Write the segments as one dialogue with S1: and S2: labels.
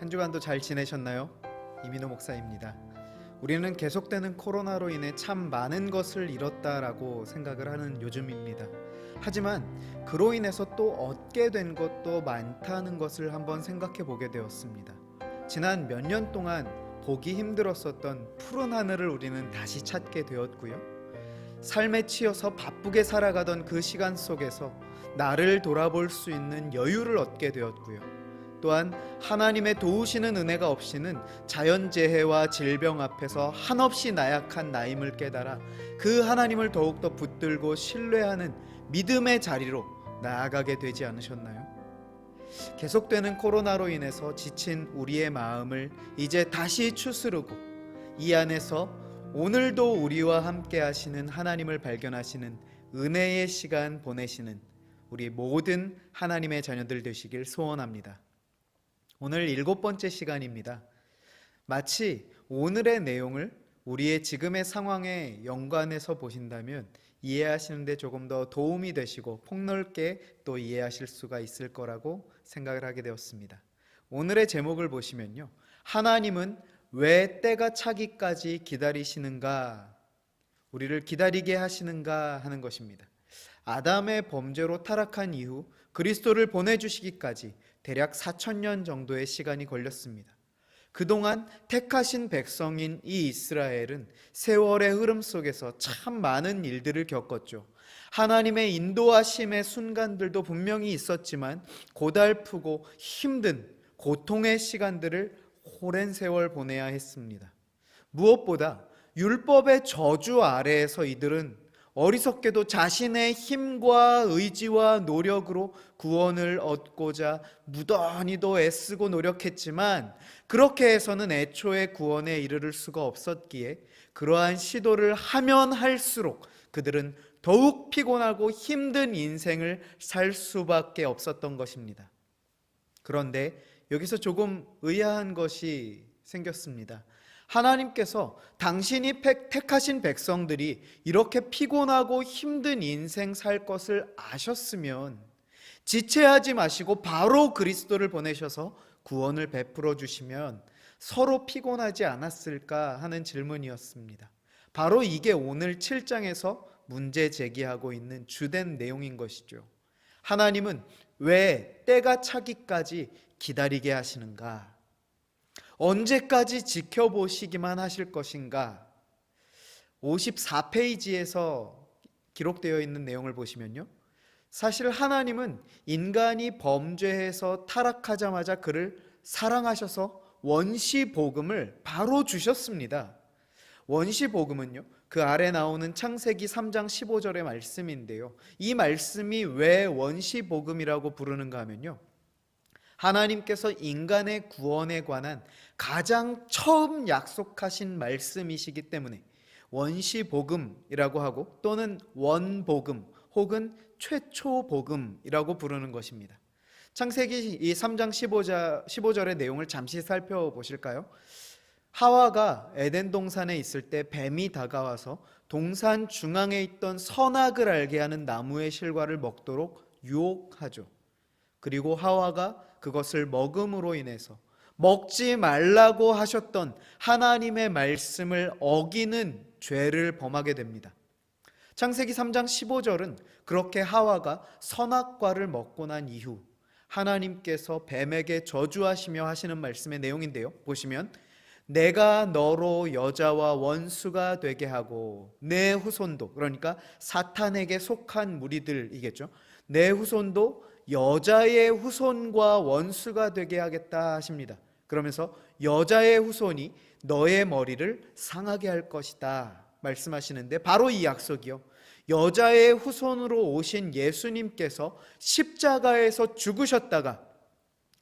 S1: 한 주간도 잘 지내셨나요? 이민호 목사입니다. 우리는 계속되는 코로나로 인해 참 많은 것을 잃었다라고 생각을 하는 요즘입니다. 하지만 그로 인해서 또 얻게 된 것도 많다는 것을 한번 생각해 보게 되었습니다. 지난 몇 년 동안 보기 힘들었었던 푸른 하늘을 우리는 다시 찾게 되었고요. 삶에 치여서 바쁘게 살아가던 그 시간 속에서 나를 돌아볼 수 있는 여유를 얻게 되었고요. 또한 하나님의 도우시는 은혜가 없이는 자연재해와 질병 앞에서 한없이 나약한 나임을 깨달아 그 하나님을 더욱더 붙들고 신뢰하는 믿음의 자리로 나아가게 되지 않으셨나요? 계속되는 코로나로 인해서 지친 우리의 마음을 이제 다시 추스르고 이 안에서 오늘도 우리와 함께 하시는 하나님을 발견하시는 은혜의 시간 보내시는 우리 모든 하나님의 자녀들 되시길 소원합니다. 오늘 7번째 시간입니다. 마치 오늘의 내용을 우리의 지금의 상황에 연관해서 보신다면 이해하시는 데 조금 더 도움이 되시고 폭넓게 또 이해하실 수가 있을 거라고 생각을 하게 되었습니다. 오늘의 제목을 보시면요, 하나님은 왜 때가 차기까지 기다리시는가, 우리를 기다리게 하시는가 하는 것입니다. 아담의 범죄로 타락한 이후 그리스도를 보내주시기까지 대략 4,000년 정도의 시간이 걸렸습니다. 그동안 택하신 백성인 이 이스라엘은 세월의 흐름 속에서 참 많은 일들을 겪었죠. 하나님의 인도하심의 순간들도 분명히 있었지만 고달프고 힘든 고통의 시간들을 오랜 세월 보내야 했습니다. 무엇보다 율법의 저주 아래에서 이들은 어리석게도 자신의 힘과 의지와 노력으로 구원을 얻고자 무던히도 애쓰고 노력했지만 그렇게 해서는 애초에 구원에 이르를 수가 없었기에 그러한 시도를 하면 할수록 그들은 더욱 피곤하고 힘든 인생을 살 수밖에 없었던 것입니다. 그런데 여기서 조금 의아한 것이 생겼습니다. 하나님께서 당신이 택하신 백성들이 이렇게 피곤하고 힘든 인생 살 것을 아셨으면 지체하지 마시고 바로 그리스도를 보내셔서 구원을 베풀어 주시면 서로 피곤하지 않았을까 하는 질문이었습니다. 바로 이게 오늘 7장에서 문제 제기하고 있는 주된 내용인 것이죠. 하나님은 왜 때가 차기까지 기다리게 하시는가? 언제까지 지켜보시기만 하실 것인가? 54페이지에서 기록되어 있는 내용을 보시면요, 사실 하나님은 인간이 범죄해서 타락하자마자 그를 사랑하셔서 원시복음을 바로 주셨습니다. 원시복음은요, 그 아래 나오는 창세기 3장 15절의 말씀인데요, 이 말씀이 왜 원시복음이라고 부르는가 하면요, 하나님께서 인간의 구원에 관한 가장 처음 약속하신 말씀이시기 때문에 원시복음이라고 하고 또는 원복음 혹은 최초복음이라고 부르는 것입니다. 창세기 3장 15절의 내용을 잠시 살펴보실까요? 하와가 에덴 동산에 있을 때 뱀이 다가와서 동산 중앙에 있던 선악을 알게 하는 나무의 실과를 먹도록 유혹하죠. 그리고 하와가 그것을 먹음으로 인해서 먹지 말라고 하셨던 하나님의 말씀을 어기는 죄를 범하게 됩니다. 창세기 3장 15절은 그렇게 하와가 선악과를 먹고 난 이후 하나님께서 뱀에게 저주하시며 하시는 말씀의 내용인데요, 보시면 내가 너로 여자와 원수가 되게 하고 내 후손도, 그러니까 사탄에게 속한 무리들이겠죠, 내 후손도 여자의 후손과 원수가 되게 하겠다 하십니다. 그러면서 여자의 후손이 너의 머리를 상하게 할 것이다 말씀하시는데, 바로 이 약속이요, 여자의 후손으로 오신 예수님께서 십자가에서 죽으셨다가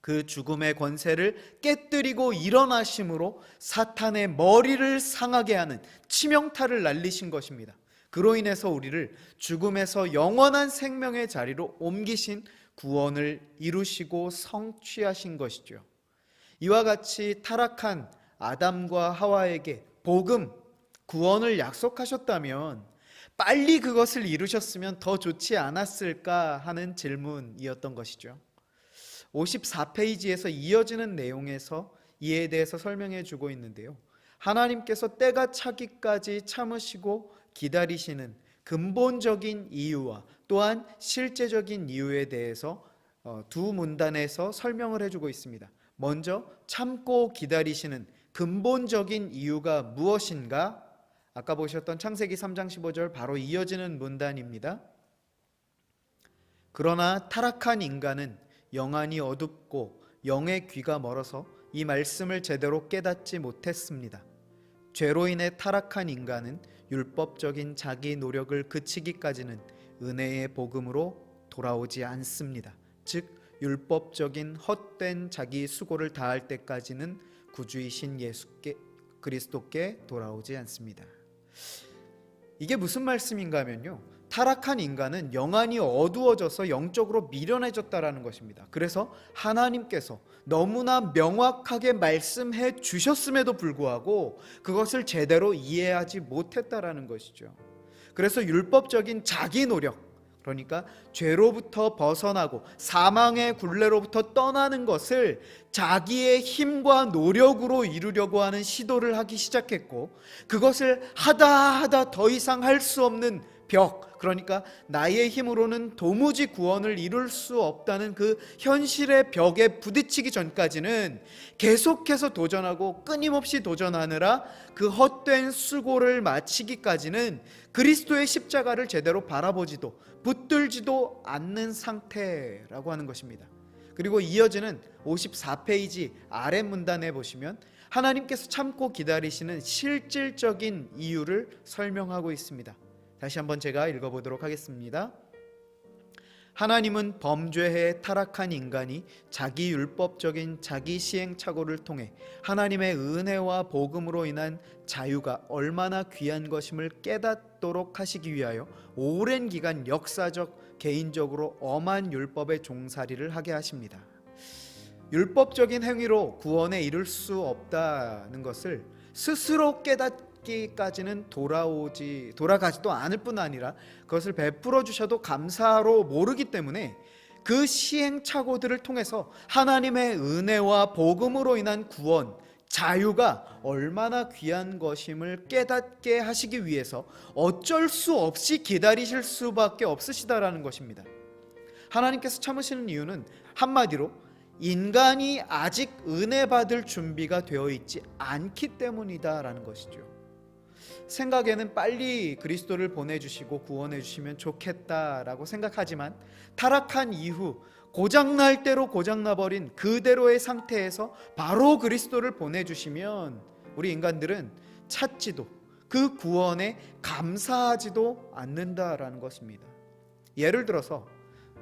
S1: 그 죽음의 권세를 깨뜨리고 일어나심으로 사탄의 머리를 상하게 하는 치명타를 날리신 것입니다. 그로 인해서 우리를 죽음에서 영원한 생명의 자리로 옮기신 구원을 이루시고 성취하신 것이죠. 이와 같이 타락한 아담과 하와에게 복음, 구원을 약속하셨다면 빨리 그것을 이루셨으면 더 좋지 않았을까 하는 질문이었던 것이죠. 54페이지에서 이어지는 내용에서 이에 대해서 설명해 주고 있는데요. 하나님께서 때가 차기까지 참으시고 기다리시는 근본적인 이유와 또한 실제적인 이유에 대해서 두 문단에서 설명을 해주고 있습니다. 먼저 참고 기다리시는 근본적인 이유가 무엇인가? 아까 보셨던 창세기 3장 15절 바로 이어지는 문단입니다. 그러나 타락한 인간은 영안이 어둡고 영의 귀가 멀어서 이 말씀을 제대로 깨닫지 못했습니다. 죄로 인해 타락한 인간은 율법적인 자기 노력을 그치기까지는 은혜의 복음으로 돌아오지 않습니다. 즉 율법적인 헛된 자기 수고를 다할 때까지는 구주이신 예수께 그리스도께 돌아오지 않습니다. 이게 무슨 말씀인가 하면요, 타락한 인간은 영안이 어두워져서 영적으로 미련해졌다라는 것입니다. 그래서 하나님께서 너무나 명확하게 말씀해 주셨음에도 불구하고 그것을 제대로 이해하지 못했다라는 것이죠. 그래서 율법적인 자기 노력, 그러니까 죄로부터 벗어나고 사망의 굴레로부터 떠나는 것을 자기의 힘과 노력으로 이루려고 하는 시도를 하기 시작했고, 그것을 하다 더 이상 할 수 없는 벽, 그러니까 나의 힘으로는 도무지 구원을 이룰 수 없다는 그 현실의 벽에 부딪히기 전까지는 계속해서 도전하고 끊임없이 도전하느라 그 헛된 수고를 마치기까지는 그리스도의 십자가를 제대로 바라보지도 붙들지도 않는 상태라고 하는 것입니다. 그리고 이어지는 54페이지 아래 문단에 보시면 하나님께서 참고 기다리시는 실질적인 이유를 설명하고 있습니다. 다시 한번 제가 읽어보도록 하겠습니다. 하나님은 범죄에 타락한 인간이 자기 율법적인 자기 시행착오를 통해 하나님의 은혜와 복음으로 인한 자유가 얼마나 귀한 것임을 깨닫도록 하시기 위하여 오랜 기간 역사적 개인적으로 엄한 율법의 종살이를 하게 하십니다. 율법적인 행위로 구원에 이를 수 없다는 것을 스스로 깨닫기까지는 돌아가지도 않을 뿐 아니라 그것을 베풀어 주셔도 감사로 모르기 때문에 그 시행착오들을 통해서 하나님의 은혜와 복음으로 인한 구원, 자유가 얼마나 귀한 것임을 깨닫게 하시기 위해서 어쩔 수 없이 기다리실 수밖에 없으시다라는 것입니다. 하나님께서 참으시는 이유는 한마디로 인간이 아직 은혜 받을 준비가 되어 있지 않기 때문이다라는 것이죠. 생각에는 빨리 그리스도를 보내주시고 구원해 주시면 좋겠다라고 생각하지만 타락한 이후 고장날 대로 고장나버린 그대로의 상태에서 바로 그리스도를 보내주시면 우리 인간들은 찾지도 그 구원에 감사하지도 않는다라는 것입니다. 예를 들어서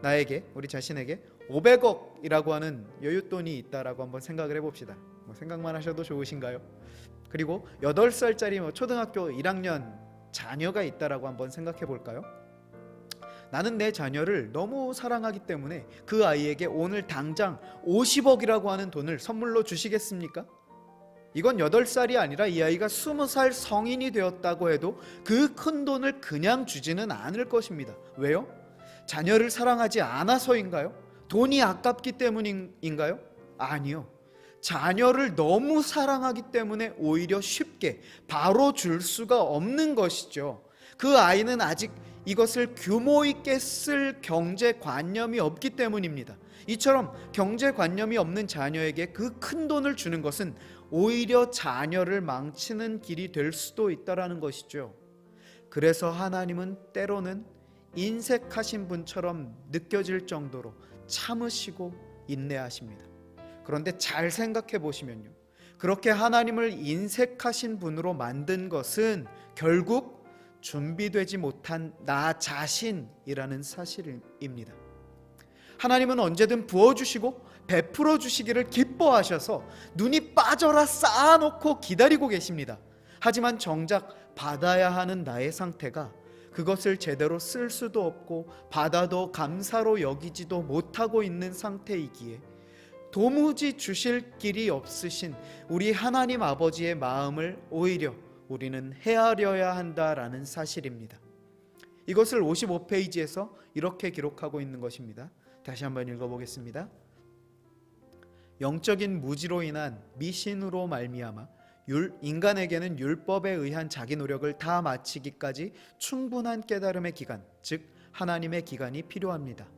S1: 나에게, 우리 자신에게 500억이라고 하는 여윳돈이 있다라고 한번 생각을 해봅시다. 생각만 하셔도 좋으신가요? 그리고 8살짜리 초등학교 1학년 자녀가 있다라고 한번 생각해 볼까요? 나는 내 자녀를 너무 사랑하기 때문에 그 아이에게 오늘 당장 50억이라고 하는 돈을 선물로 주시겠습니까? 이건 8살이 아니라 이 아이가 20살 성인이 되었다고 해도 그 큰 돈을 그냥 주지는 않을 것입니다. 왜요? 자녀를 사랑하지 않아서인가요? 돈이 아깝기 때문인가요? 아니요. 자녀를 너무 사랑하기 때문에 오히려 쉽게 바로 줄 수가 없는 것이죠. 그 아이는 아직 이것을 규모 있게 쓸 경제관념이 없기 때문입니다. 이처럼 경제관념이 없는 자녀에게 그 큰 돈을 주는 것은 오히려 자녀를 망치는 길이 될 수도 있다는 것이죠. 그래서 하나님은 때로는 인색하신 분처럼 느껴질 정도로 참으시고 인내하십니다. 그런데 잘 생각해 보시면요, 그렇게 하나님을 인색하신 분으로 만든 것은 결국 준비되지 못한 나 자신이라는 사실입니다. 하나님은 언제든 부어주시고 베풀어 주시기를 기뻐하셔서 눈이 빠져라 쌓아놓고 기다리고 계십니다. 하지만 정작 받아야 하는 나의 상태가 그것을 제대로 쓸 수도 없고 받아도 감사로 여기지도 못하고 있는 상태이기에 도무지 주실 길이 없으신 우리 하나님 아버지의 마음을 오히려 우리는 헤아려야 한다라는 사실입니다. 이것을 55페이지에서 이렇게 기록하고 있는 것입니다. 다시 한번 읽어보겠습니다. 영적인 무지로 인한 미신으로 말미암아 인간에게는 율법에 의한 자기 노력을 다 마치기까지 충분한 깨달음의 기간, 즉 하나님의 기간이 필요합니다.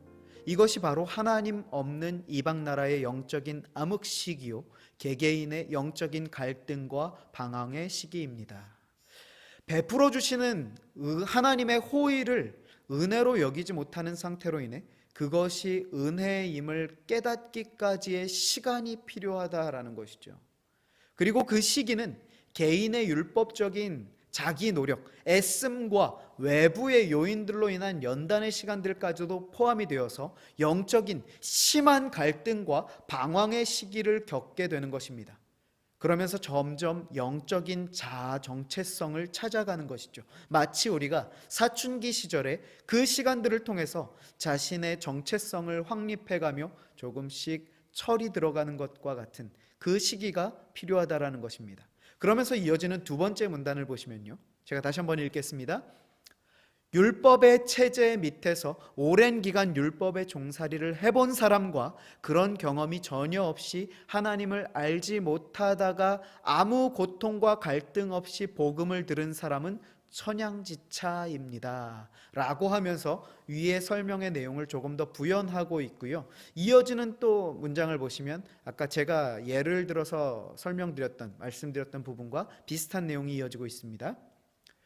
S1: 이것이 바로 하나님 없는 이방 나라의 영적인 암흑 시기요, 개개인의 영적인 갈등과 방황의 시기입니다. 베풀어 주시는 하나님의 호의를 은혜로 여기지 못하는 상태로 인해 그것이 은혜임을 깨닫기까지의 시간이 필요하다라는 것이죠. 그리고 그 시기는 개인의 율법적인 자기 노력, 애씀과 외부의 요인들로 인한 연단의 시간들까지도 포함이 되어서 영적인 심한 갈등과 방황의 시기를 겪게 되는 것입니다. 그러면서 점점 영적인 자아 정체성을 찾아가는 것이죠. 마치 우리가 사춘기 시절에 그 시간들을 통해서 자신의 정체성을 확립해가며 조금씩 철이 들어가는 것과 같은 그 시기가 필요하다라는 것입니다. 그러면서 이어지는 두 번째 문단을 보시면요, 제가 다시 한번 읽겠습니다. 율법의 체제 밑에서 오랜 기간 율법의 종살이를 해본 사람과 그런 경험이 전혀 없이 하나님을 알지 못하다가 아무 고통과 갈등 없이 복음을 들은 사람은 천양지차입니다 라고 하면서 위의 설명의 내용을 조금 더 부연하고 있고요. 이어지는 또 문장을 보시면 아까 제가 예를 들어서 말씀드렸던 부분과 비슷한 내용이 이어지고 있습니다.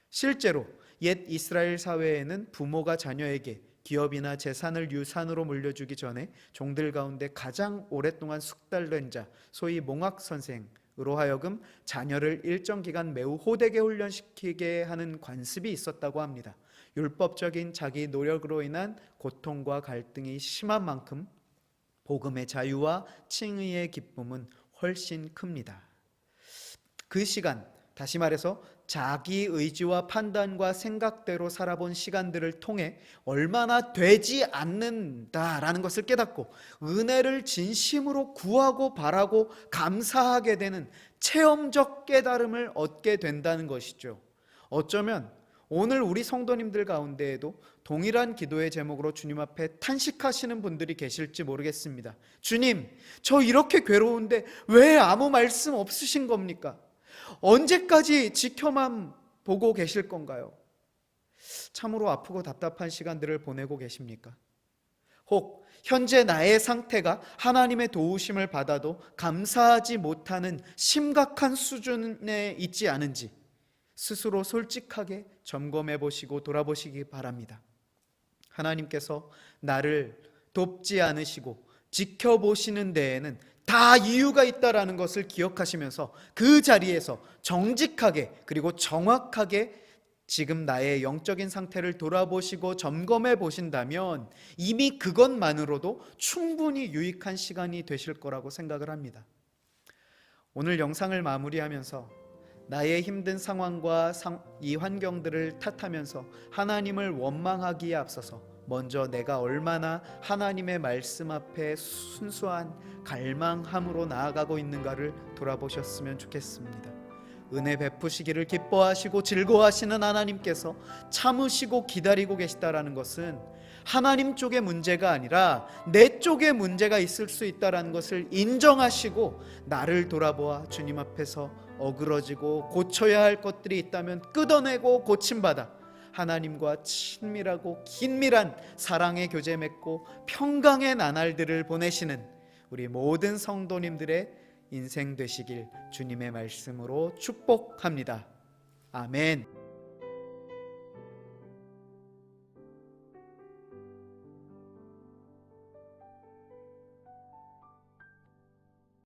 S1: 실제로 옛 이스라엘 사회에는 부모가 자녀에게 기업이나 재산을 유산으로 물려주기 전에 종들 가운데 가장 오랫동안 숙달된 자, 소위 몽학 선생으로 하여금 자녀를 일정 기간 매우 호되게 훈련시키게 하는 관습이 있었다고 합니다. 율법적인 자기 노력으로 인한 고통과 갈등이 심한 만큼 복음의 자유와 칭의의 기쁨은 훨씬 큽니다. 그 시간, 다시 말해서 자기 의지와 판단과 생각대로 살아본 시간들을 통해 얼마나 되지 않는다라는 것을 깨닫고 은혜를 진심으로 구하고 바라고 감사하게 되는 체험적 깨달음을 얻게 된다는 것이죠. 어쩌면 오늘 우리 성도님들 가운데에도 동일한 기도의 제목으로 주님 앞에 탄식하시는 분들이 계실지 모르겠습니다. 주님, 저 이렇게 괴로운데 왜 아무 말씀 없으신 겁니까? 언제까지 지켜만 보고 계실 건가요? 참으로 아프고 답답한 시간들을 보내고 계십니까? 혹 현재 나의 상태가 하나님의 도우심을 받아도 감사하지 못하는 심각한 수준에 있지 않은지 스스로 솔직하게 점검해 보시고 돌아보시기 바랍니다. 하나님께서 나를 돕지 않으시고 지켜보시는 데에는 다 이유가 있다라는 것을 기억하시면서 그 자리에서 정직하게 그리고 정확하게 지금 나의 영적인 상태를 돌아보시고 점검해 보신다면 이미 그것만으로도 충분히 유익한 시간이 되실 거라고 생각을 합니다. 오늘 영상을 마무리하면서 나의 힘든 상황과 이 환경들을 탓하면서 하나님을 원망하기에 앞서서 먼저 내가 얼마나 하나님의 말씀 앞에 순수한 갈망함으로 나아가고 있는가를 돌아보셨으면 좋겠습니다. 은혜 베푸시기를 기뻐하시고 즐거워하시는 하나님께서 참으시고 기다리고 계시다라는 것은 하나님 쪽의 문제가 아니라 내 쪽에 문제가 있을 수 있다라는 것을 인정하시고 나를 돌아보아 주님 앞에서 어그러지고 고쳐야 할 것들이 있다면 끊어내고 고침받아 하나님과 친밀하고 긴밀한 사랑의 교제 맺고 평강의 나날들을 보내시는 우리 모든 성도님들의 인생 되시길 주님의 말씀으로 축복합니다. 아멘.